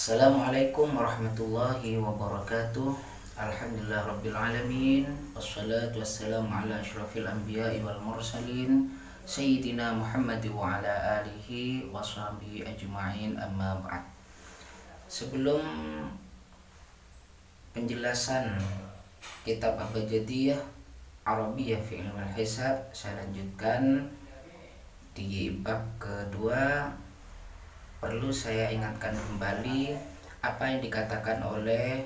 Assalamualaikum warahmatullahi wabarakatuh. Alhamdulillah rabbil alamin. Wassalatu wassalamu ala asyrafil anbiya'i wal mursalin Sayyidina Muhammad wa ala alihi wa sahbihi ajma'in, amma ba'd. Sebelum penjelasan kitab Abjadiyah Arabiyah fi Ilmul Hisab, saya lanjutkan di bab kedua. Perlu saya ingatkan kembali apa yang dikatakan oleh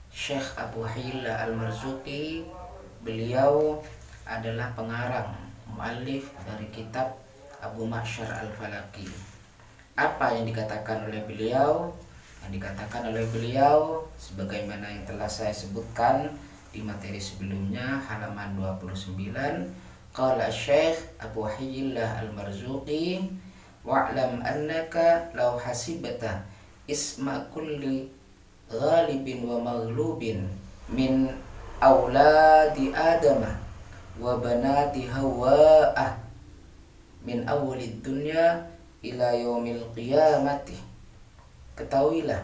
Syekh Abu Hayillah Al-Marzuqi. Beliau adalah pengarang, muallif dari kitab Abu Ma'syar Al-Falaki. Apa yang dikatakan oleh beliau? Yang dikatakan oleh beliau sebagaimana yang telah saya sebutkan di materi sebelumnya, halaman 29. Qala Syekh Abu Hayillah Al-Marzuqi, wa'lam annaka law hasibata isma kulli ghalibin wa maghlubin min awladi adama wa banati hawa'ah min awalid dunya ila yaumil qiyamati. Ketahuilah,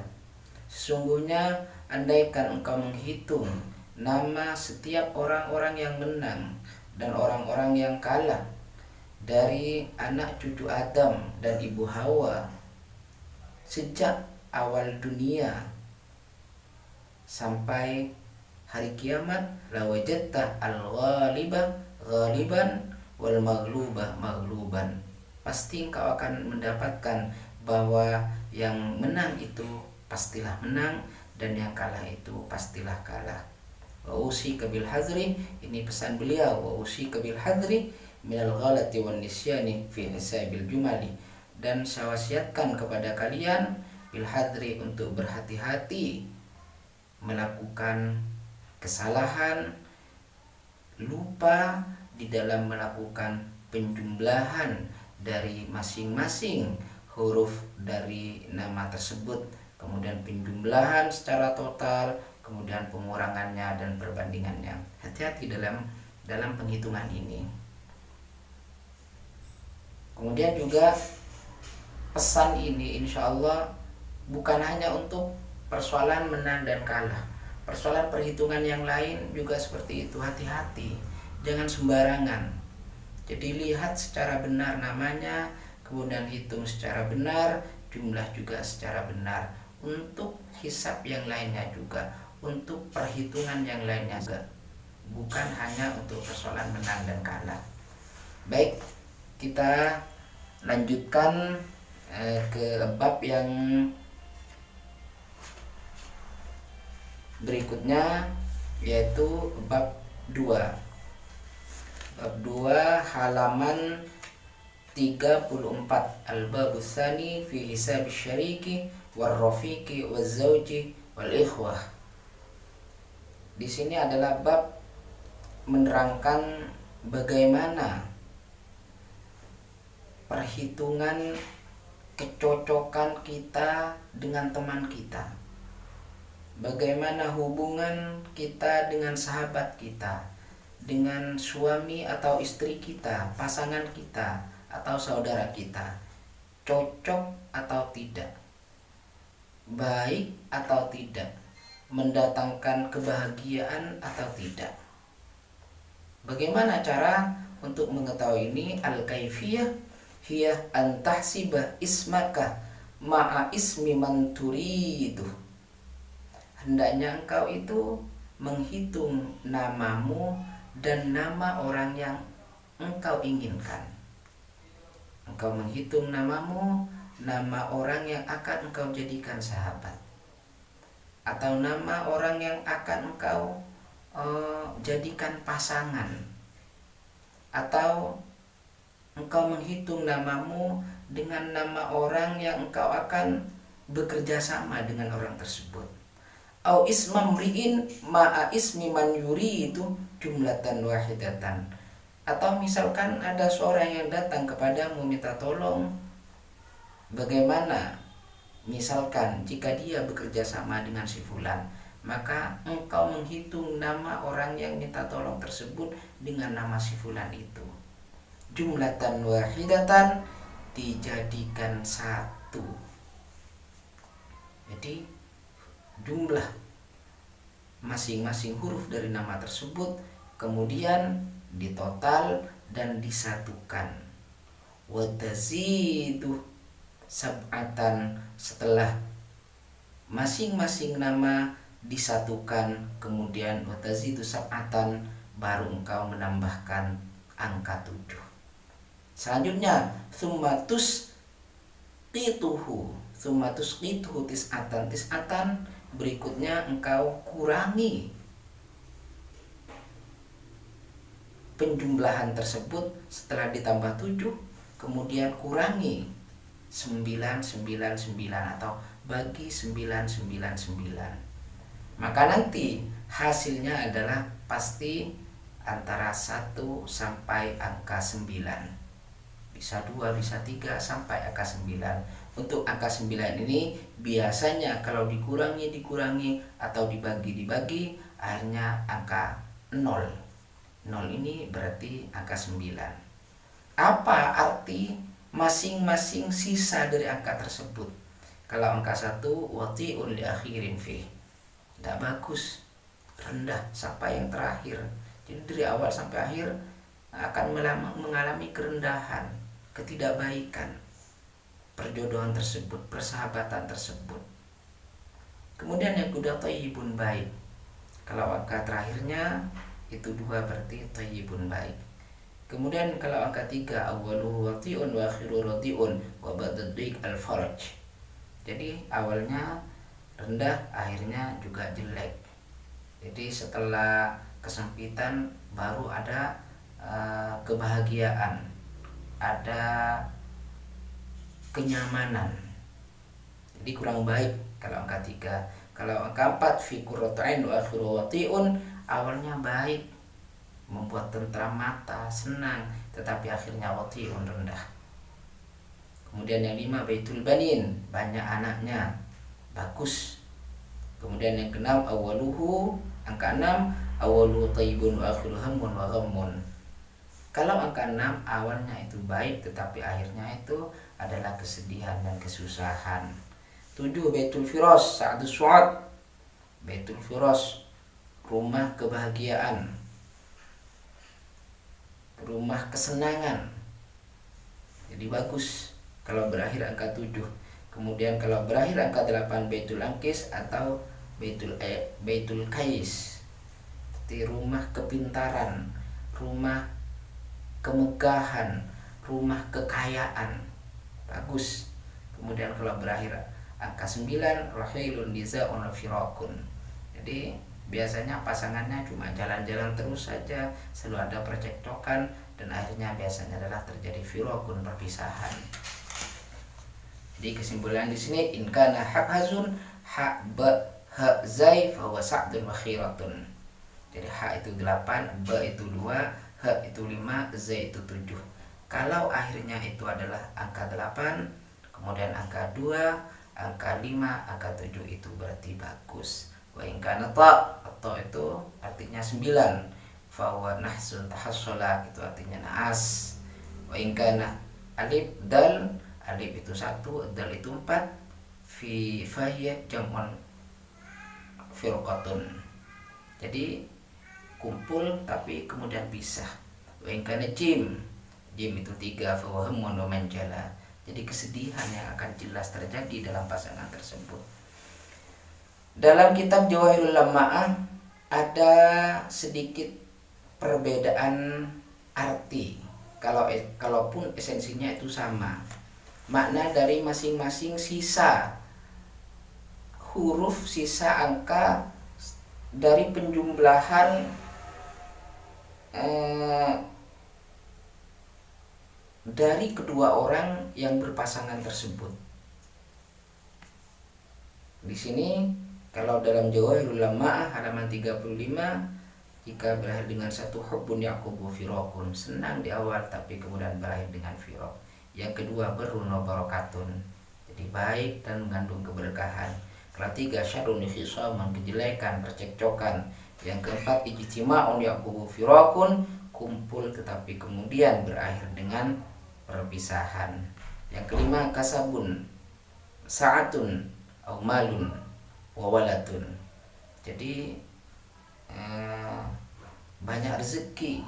sesungguhnya andaikan engkau menghitung nama setiap orang-orang yang menang dan orang-orang yang kalah dari anak cucu Adam dan ibu Hawa sejak awal dunia sampai hari kiamat, la wajadta al-ghaliba ghaliban wal maghluba maghluban. Pasti engkau akan mendapatkan bahwa yang menang itu pastilah menang dan yang kalah itu pastilah kalah. Wa usika bil hadri, ini pesan beliau, wa usika bil hadri minal ghalati wan nisyani fi hisabil jumali, dan saya wasiatkan kepada kalian bil hadri, untuk berhati-hati melakukan kesalahan, lupa di dalam melakukan penjumlahan dari masing-masing huruf dari nama tersebut, kemudian penjumlahan secara total, kemudian pengurangannya dan perbandingannya. Hati-hati dalam penghitungan ini. Kemudian juga pesan ini insya Allah bukan hanya untuk persoalan menang dan kalah. Persoalan perhitungan yang lain juga seperti itu. Hati-hati, jangan sembarangan. Jadi lihat secara benar namanya, kemudian hitung secara benar, jumlah juga secara benar. Untuk hisab yang lainnya juga, untuk perhitungan yang lainnya juga, bukan hanya untuk persoalan menang dan kalah. Baik, kita lanjutkan ke bab yang berikutnya, yaitu bab 2. Bab 2 halaman 34. Al-babus tsani fi hisab syariki war rafiqi waz zauji wal ikhwah. Di sini adalah bab menerangkan bagaimana perhitungan kecocokan kita dengan teman kita, bagaimana hubungan kita dengan sahabat kita, dengan suami atau istri kita, pasangan kita atau saudara kita, cocok atau tidak, baik atau tidak, mendatangkan kebahagiaan atau tidak. Bagaimana cara untuk mengetahui ini? Al-kaifiyah hiya antahsibah ismaka ma'a ismi man turidu. Hendaknya engkau itu menghitung namamu dan nama orang yang engkau inginkan. Engkau menghitung namamu, nama orang yang akan engkau jadikan sahabat, atau nama orang yang akan engkau jadikan pasangan, atau engkau menghitung namamu dengan nama orang yang engkau akan bekerja sama dengan orang tersebut. Au ismam ri'in ma'a ismi man yuri, itu jumlatan wahidatan. Atau misalkan ada seorang yang datang kepadamu minta tolong, bagaimana misalkan jika dia bekerja sama dengan si fulan, maka engkau menghitung nama orang yang minta tolong tersebut dengan nama si fulan itu. Jumlatan wahidatan, dijadikan satu. Jadi jumlah masing-masing huruf dari nama tersebut kemudian ditotal dan disatukan. Wa tazidu sab'atan, setelah masing-masing nama disatukan kemudian wa tazidu sab'atan, baru engkau menambahkan angka 7. Selanjutnya tsumma tusqituhu tis'atan, berikutnya engkau kurangi penjumlahan tersebut setelah ditambah 7, kemudian kurangi 999 atau bagi 999. Maka nanti hasilnya adalah pasti antara 1 sampai angka 9. Bisa 2, bisa 3 sampai angka 9. Untuk angka 9 ini biasanya kalau dikurangi atau dibagi akhirnya angka 0. 0 ini berarti angka 9. Apa arti masing-masing sisa dari angka tersebut? Kalau angka 1 wati'un li akhirin fi, tidak bagus, rendah sampai yang terakhir. Jadi dari awal sampai akhir akan mengalami kerendahan, ketidakbaikan perjodohan tersebut, persahabatan tersebut. Kemudian yang kedua thayyibun baik. Kalau angka terakhirnya itu 2 berarti thayyibun baik. Kemudian kalau angka 3 awwaluhu wati'un wa akhiru radi'un wa ba'daddik al-faraj. Jadi awalnya rendah, akhirnya juga jelek. Jadi setelah kesempitan baru ada kebahagiaan, ada kenyamanan. Jadi kurang baik kalau angka 3. Kalau angka 4 fi qurratu ain wa akhiru wati'un, awalnya baik, membuat tentram mata, senang, tetapi akhirnya wati'un, rendah. Kemudian yang 5 baitul banin, banyak anaknya, bagus. Kemudian yang ke-6 awaluhu, angka 6 awaluhu thayyibun wa akhiru hammun wa ghammun. Kalau angka 6 awalnya itu baik, tetapi akhirnya itu adalah kesedihan dan kesusahan. 7 baitul firas sa'dus su'ad, baitul firas, rumah kebahagiaan, rumah kesenangan. Jadi bagus kalau berakhir angka 7. Kemudian kalau berakhir angka 8 baitul angkis atau baitul kais, jadi rumah kepintaran, rumah kemegahan, rumah kekayaan, bagus. Kemudian kalau berakhir angka 9 rahilun nizaa'un firaqun, jadi biasanya pasangannya cuma jalan-jalan terus saja, selalu ada percekcokan, dan akhirnya biasanya adalah terjadi firaqun, perpisahan. Jadi kesimpulan di sini in kana hakazun ha ba ha zai fa huwa sa'dun wa khiratun. Jadi ha itu 8, ba itu 2, ha itu 5, za itu 7. Kalau akhirnya itu adalah angka 8, kemudian angka 2, angka 5, angka 7, itu berarti bagus. Wa in kana ta itu artinya 9, fa huwa nahsun tahassala, itu artinya naas. Wa in kana alif dal, alif itu 1, dal itu 4, fi fahiya jam'un firqatun. Jadi kumpul tapi kemudian pisah. Wa in kana jim itu 3, fa huwa hammun wa manjala. Jadi kesedihan yang akan jelas terjadi dalam pasangan tersebut. Dalam kitab Jawahirul Lamma'ah ada sedikit perbedaan arti. Kalaupun esensinya itu sama, makna dari masing-masing sisa huruf, sisa angka dari penjumlahan dari kedua orang yang berpasangan tersebut. Di sini kalau dalam Jawahirul Lamma'ah halaman 35, jika berakhir dengan satu hubbun yaqubu firaqun, senang di awal tapi kemudian berakhir dengan firaq. Yang kedua berrun wa barakatun, jadi baik dan mengandung keberkahan. Ketiga syarrun khisaman, kejelekan, percekcokan. Yang keempat ijtima'un yaqubu firaqun, kumpul tetapi kemudian berakhir dengan perpisahan. Yang kelima kasabun sa'atun, au malun wa waladun. Jadi banyak rezeki,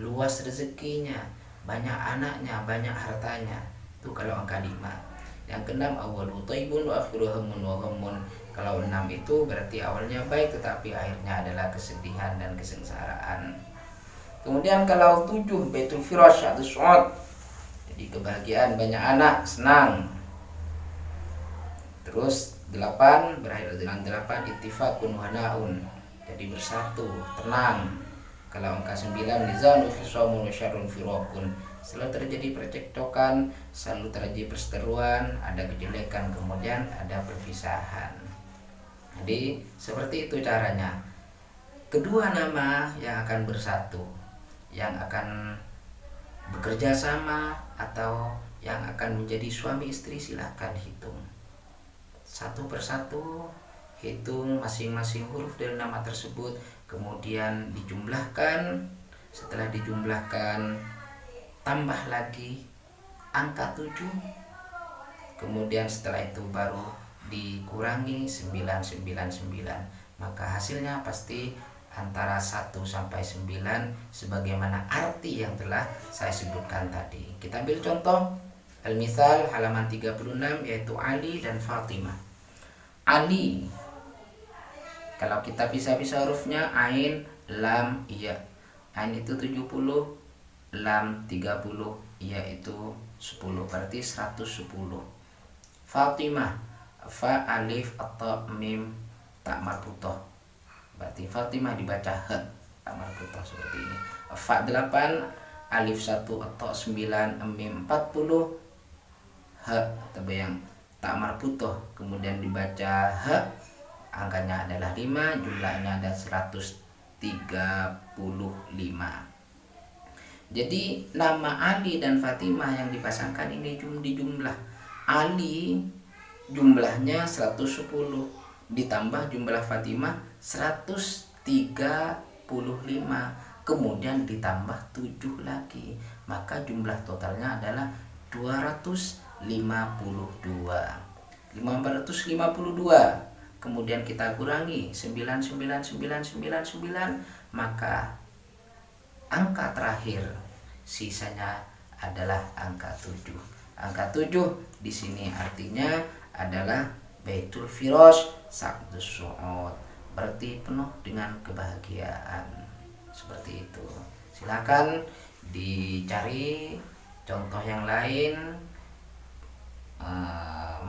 luas rezekinya, banyak anaknya, banyak hartanya. Itu kalau angka 5. Yang keenam awwalu thaibun wa akhiru hammun wa ghammun. Kalau 6 itu berarti awalnya baik tetapi akhirnya adalah kesedihan dan kesengsaraan. Kemudian kalau 7 baitul firash atau su'ud. Jadi kebahagiaan, banyak anak, senang. Terus 8 berakhir dengan 8 ittifaqun wa naun. Jadi bersatu, tenang. Kalau angka 9 nizanu fisamun wa syarrun firaqun. Selalu terjadi percekcokan, selalu terjadi perseteruan, ada kejelekan, kemudian ada perpisahan. Jadi seperti itu caranya. Kedua nama yang akan bersatu, yang akan bekerja sama, atau yang akan menjadi suami istri, silakan hitung satu persatu, hitung masing-masing huruf dari nama tersebut, kemudian dijumlahkan. Setelah dijumlahkan, tambah lagi angka 7, kemudian setelah itu baru dikurangi 999, maka hasilnya pasti antara 1 sampai 9 sebagaimana arti yang telah saya sebutkan tadi. Kita ambil contoh Al-Misal halaman 36, yaitu Ali dan Fatimah. Ali, kalau kita bisa-bisa hurufnya ain, lam, iya. Ain itu 70, lam 30, iya itu 10, berarti 110. Fatimah, fa alif atau mim tak marbutoh, berarti Fatimah dibaca h tak marbutoh seperti ini. Fa 8, alif 1 atau 9, mim 40, h terbayang tak marbutoh, kemudian dibaca h, angkanya adalah 5, jumlahnya ada 135. Jadi nama Ali dan Fatimah yang dipasangkan ini di jumlah. Ali jumlahnya 110 ditambah jumlah Fatimah 135, kemudian ditambah 7 lagi, maka jumlah totalnya adalah 552. Kemudian kita kurangi 99999, maka angka terakhir sisanya adalah angka 7. Angka 7 di sini artinya adalah baitul firash sa'dus su'ud, berarti penuh dengan kebahagiaan. Seperti itu. Silakan dicari contoh yang lain.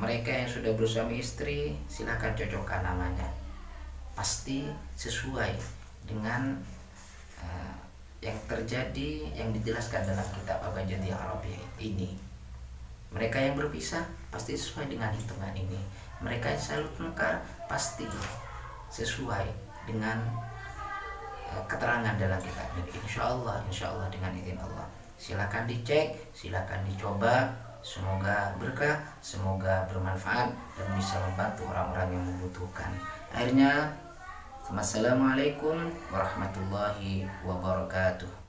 Mereka yang sudah bersuami istri, silakan cocokkan namanya, pasti sesuai dengan yang terjadi, yang dijelaskan dalam kitab Abjadiyah Arabiyah ini. Mereka yang berpisah pasti sesuai dengan hitungan ini. Mereka yang selalu tengkar pasti sesuai dengan keterangan dalam kitab ini. Insya Allah dengan izin Allah. Silakan dicek, silakan dicoba. Semoga berkah, semoga bermanfaat dan bisa membantu orang-orang yang membutuhkan. Akhirnya, Assalamualaikum warahmatullahi wabarakatuh.